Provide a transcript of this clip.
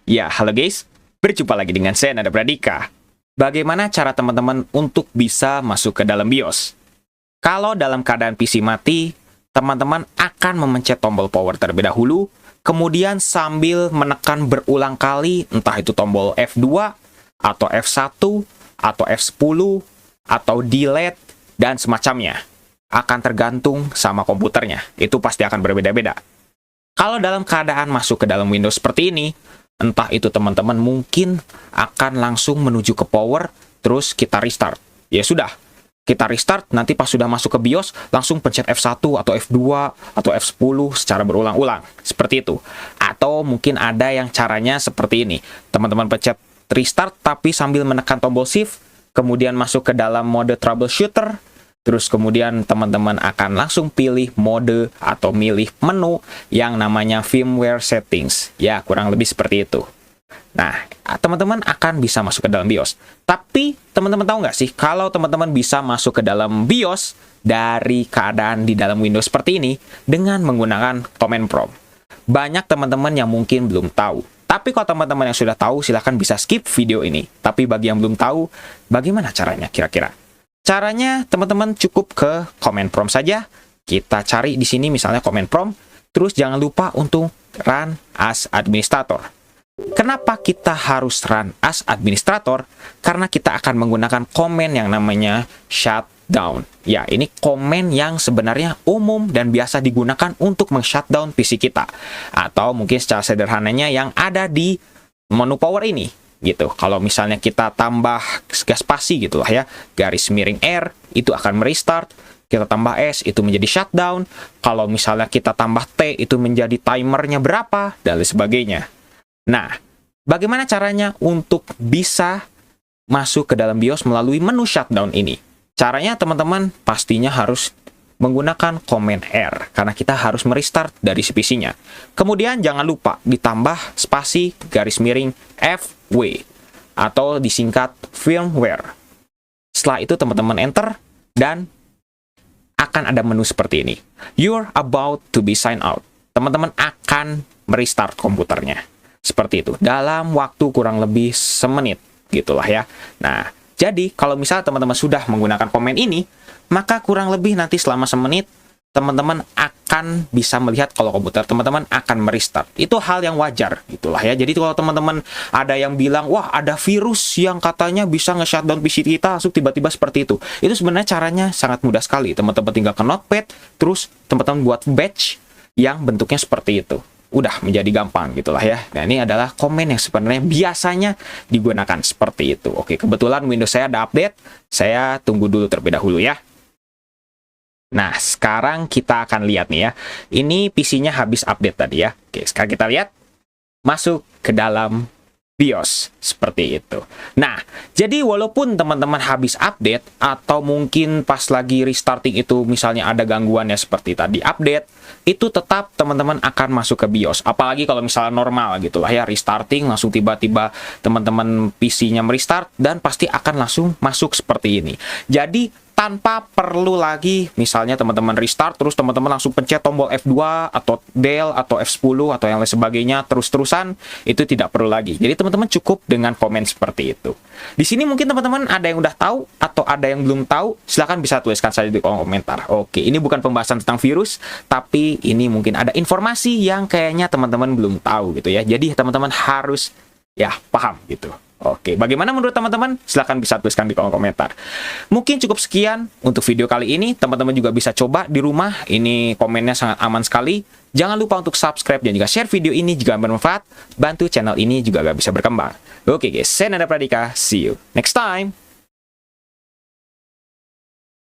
Ya, halo guys. Berjumpa lagi dengan saya, Nada Pradika. Bagaimana cara teman-teman untuk bisa masuk ke dalam BIOS? Kalau dalam keadaan PC mati, teman-teman akan memencet tombol power terlebih dahulu, kemudian sambil menekan berulang kali, entah itu tombol F2, atau F1, atau F10, atau delete, dan semacamnya. Akan tergantung sama komputernya. Itu pasti akan berbeda-beda. Kalau dalam keadaan masuk ke dalam Windows seperti ini, entah itu teman-teman mungkin akan langsung menuju ke power, terus kita restart. Ya sudah, kita restart, nanti pas sudah masuk ke BIOS, langsung pencet F1 atau F2 atau F10 secara berulang-ulang. Seperti itu. Atau mungkin ada yang caranya seperti ini. Teman-teman pencet restart, tapi sambil menekan tombol shift, kemudian masuk ke dalam mode troubleshooter, terus kemudian teman-teman akan langsung pilih mode atau milih menu yang namanya firmware settings. Ya, kurang lebih seperti itu. Nah, teman-teman akan bisa masuk ke dalam BIOS. Tapi, teman-teman tahu nggak sih, kalau teman-teman bisa masuk ke dalam BIOS dari keadaan di dalam Windows seperti ini dengan menggunakan command prompt. Banyak teman-teman yang mungkin belum tahu. Tapi kalau teman-teman yang sudah tahu, silahkan bisa skip video ini. Tapi bagi yang belum tahu, bagaimana caranya kira-kira? Caranya, teman-teman cukup ke command prompt saja. Kita cari di sini misalnya command prompt. Terus jangan lupa untuk run as administrator. Kenapa kita harus run as administrator? Karena kita akan menggunakan command yang namanya shutdown. Ya, ini command yang sebenarnya umum dan biasa digunakan untuk meng-shutdown PC kita. Atau mungkin secara sederhananya yang ada di menu power ini. Gitu. Kalau misalnya kita tambah spasi gitu lah ya, garis miring R itu akan merestart, kita tambah S itu menjadi shutdown, kalau misalnya kita tambah T itu menjadi timernya berapa, dan lain sebagainya. Nah, bagaimana caranya untuk bisa masuk ke dalam BIOS melalui menu shutdown ini? Caranya teman-teman pastinya harus menggunakan command R, karena kita harus merestart dari si PC-nya. Kemudian jangan lupa ditambah spasi garis miring FW, atau disingkat firmware. Setelah itu teman-teman enter, dan akan ada menu seperti ini. You're about to be signed out. Teman-teman akan merestart komputernya. Seperti itu. Dalam waktu kurang lebih semenit, gitulah ya. Nah, jadi kalau misalnya teman-teman sudah menggunakan command ini, maka kurang lebih nanti selama semenit, teman-teman akan bisa melihat kalau komputer teman-teman akan merestart. Itu hal yang wajar, gitulah ya. Jadi kalau teman-teman ada yang bilang, wah ada virus yang katanya bisa nge-shutdown PC kita, langsung tiba-tiba seperti itu. Itu sebenarnya caranya sangat mudah sekali. Teman-teman tinggal ke notepad, terus teman-teman buat batch yang bentuknya seperti itu. Udah menjadi gampang, gitulah ya. Nah, ini adalah komen yang sebenarnya biasanya digunakan seperti itu. Oke, kebetulan Windows saya ada update. Saya tunggu dulu terlebih dahulu ya. Nah, sekarang kita akan lihat nih ya. Ini PC-nya habis update tadi ya. Oke, sekarang kita lihat. Masuk ke dalam BIOS. Seperti itu. Nah, jadi walaupun teman-teman habis update, atau mungkin pas lagi restarting itu misalnya ada gangguannya seperti tadi update, itu tetap teman-teman akan masuk ke BIOS. Apalagi kalau misalnya normal gitu lah ya. Restarting, langsung tiba-tiba teman-teman PC-nya merestart, dan pasti akan langsung masuk seperti ini. Jadi, tanpa perlu lagi misalnya teman-teman restart terus teman-teman langsung pencet tombol F2 atau Del atau F10 atau yang lain sebagainya terus-terusan, itu tidak perlu lagi. Jadi teman-teman cukup dengan komen seperti itu. Di sini mungkin teman-teman ada yang udah tahu atau ada yang belum tahu, silahkan bisa tuliskan saja di kolom komentar. Oke, ini bukan pembahasan tentang virus, tapi ini mungkin ada informasi yang kayaknya teman-teman belum tahu gitu ya. Jadi teman-teman harus ya paham gitu. Oke, bagaimana menurut teman-teman? Silahkan bisa tuliskan di kolom komentar. Mungkin cukup sekian untuk video kali ini. Teman-teman juga bisa coba di rumah. Ini komennya sangat aman sekali. Jangan lupa untuk subscribe dan juga share video ini jika bermanfaat. Bantu channel ini juga agar bisa berkembang. Oke guys, saya Nada Pradika. See you next time.